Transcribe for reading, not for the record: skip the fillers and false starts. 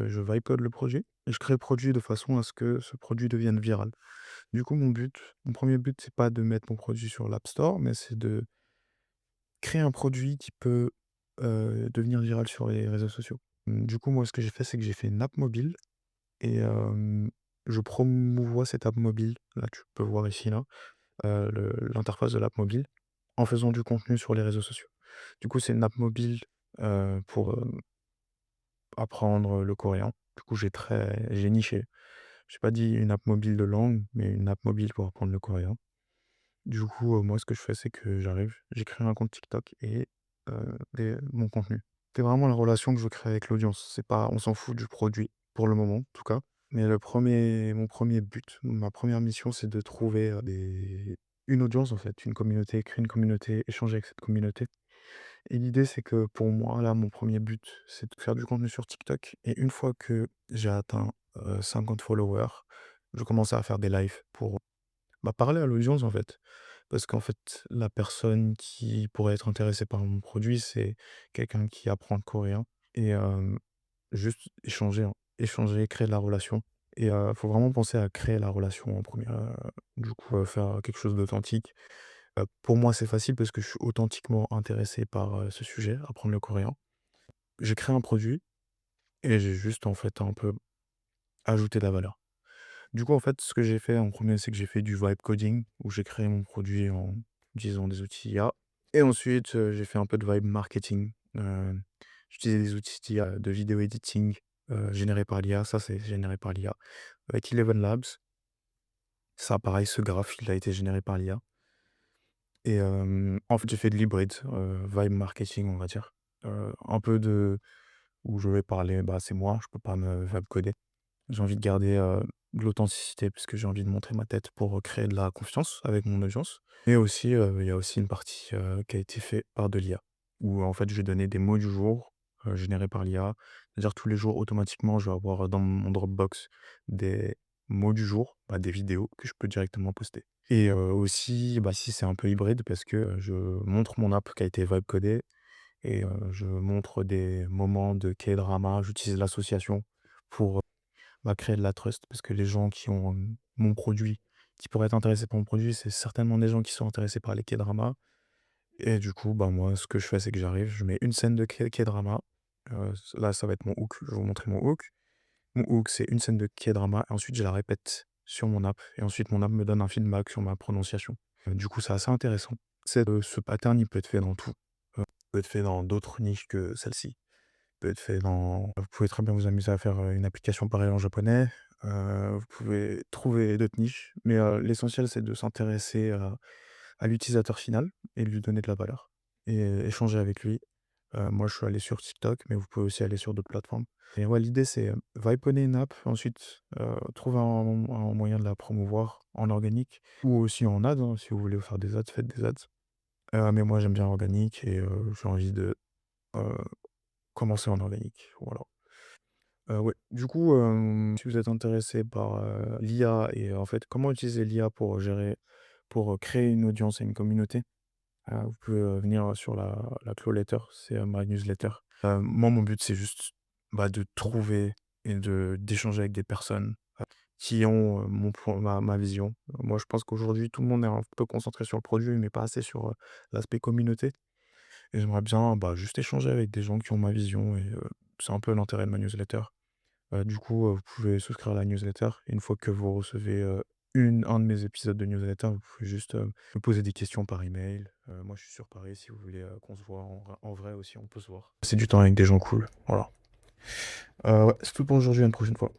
je vibe code le projet et je crée le produit de façon à ce que ce produit devienne viral. Du coup, mon premier but, c'est pas de mettre mon produit sur l'App Store, mais c'est de créer un produit qui peut, devenir viral sur les réseaux sociaux. Du coup, moi, ce que j'ai fait, c'est que j'ai fait une app mobile et je promouvois cette app mobile, là, tu peux voir ici, là, l'interface de l'app mobile, en faisant du contenu sur les réseaux sociaux. Du coup, c'est une app mobile, pour, apprendre le coréen. Du coup, j'ai niché. J'ai pas dit une app mobile de langue, mais une app mobile pour apprendre le coréen. Du coup, moi, ce que je fais, c'est que j'écris un compte TikTok et mon contenu. C'est vraiment la relation que je crée avec l'audience. C'est pas on s'en fout du produit, pour le moment, en tout cas. Mais mon premier but, ma première mission, c'est de trouver, des une audience, en fait, une communauté, créer une communauté, échanger avec cette communauté. Et l'idée, c'est que pour moi, là, mon premier but, c'est de faire du contenu sur TikTok et une fois que j'ai atteint, 50 followers, je commence à faire des lives pour, bah, parler à l'audience, en fait. Parce qu'en fait, la personne qui pourrait être intéressée par mon produit, c'est quelqu'un qui apprend le coréen et juste échanger, hein, échanger, créer de la relation et faut vraiment penser à créer la relation en 1er, du coup, faire quelque chose d'authentique. Pour moi, c'est facile parce que je suis authentiquement intéressé par, ce sujet, apprendre le coréen. J'ai créé un produit et j'ai juste, en fait, un peu ajouté de la valeur. Du coup, en fait, ce que j'ai fait en premier, c'est que j'ai fait du vibe coding où j'ai créé mon produit en utilisant des outils IA et ensuite, j'ai fait un peu de vibe marketing. J'utilisais des outils IA de vidéo editing, générés par l'IA. Ça, c'est généré par l'IA avec Eleven Labs. Ça, pareil, ce graphe, il a été généré par l'IA et en fait, j'ai fait de l'hybride, vibe marketing, on va dire. Un peu de où je vais parler, bah, c'est moi, je peux pas me vibe coder. J'ai envie de garder, de l'authenticité puisque j'ai envie de montrer ma tête pour, créer de la confiance avec mon audience. Et aussi, il y a aussi une partie, qui a été fait par de l'IA, où en fait, je vais donner des mots du jour, générés par l'IA. C'est-à-dire tous les jours, automatiquement, je vais avoir, dans mon Dropbox des mots du jour, bah, des vidéos que je peux directement poster. Et aussi, bah, si c'est un peu hybride parce que, je montre mon app qui a été vibe codée et je montre des moments de K-drama. J'utilise l'association pour, bah, créer de la trust parce que les gens qui ont, mon produit, qui pourraient être intéressés par mon produit, c'est certainement des gens qui sont intéressés par les K-dramas et du coup, bah, moi, ce que je fais, c'est que j'arrive, je mets une scène de K-drama, là, ça va être mon hook, je vais vous montrer mon hook. Mon hook, c'est une scène de K-drama et ensuite je la répète sur mon app et ensuite mon app me donne un feedback sur ma prononciation. Du coup, c'est assez intéressant. Ce pattern, il peut être fait dans tout. Peut être fait dans d'autres niches que celle-ci. Peut être fait dans vous pouvez très bien vous amuser à faire, une application pareille en japonais. Vous pouvez trouver d'autres niches, mais l'essentiel, c'est de s'intéresser à l'utilisateur final et de lui donner de la valeur et échanger avec lui. Moi, je suis allé sur TikTok, mais vous pouvez aussi aller sur d'autres plateformes et ouais, l'idée, c'est, viponner une app, ensuite, trouver un moyen de la promouvoir en organique ou aussi en ads, hein. Si vous voulez faire des ads, faites des ads. Mais moi, j'aime bien organique et j'ai envie de, heu, commencer en organique, voilà. Ouais, du coup, si vous êtes intéressé par, l'IA et en fait, comment utiliser l'IA pour, créer une audience et une communauté, vous pouvez, venir sur la Claw Letter, c'est, ma newsletter. Moi, mon but, c'est juste, bah, de trouver et d'échanger avec des personnes, qui ont, mon point ma vision. Moi, je pense qu'aujourd'hui, tout le monde est un peu concentré sur le produit, mais pas assez sur, l'aspect communauté et j'aimerais bien, bah, juste échanger avec des gens qui ont ma vision et c'est un peu l'intérêt de ma newsletter. Du coup, vous pouvez souscrire à la newsletter et une fois que vous recevez, un de mes épisodes de newsletter, vous pouvez juste, me poser des questions par email. Moi, je suis sur Paris, si vous voulez, qu'on se voit en vrai aussi, on peut se voir. C'est du temps avec des gens cool, voilà. Ouais, c'est tout pour aujourd'hui, à une prochaine fois.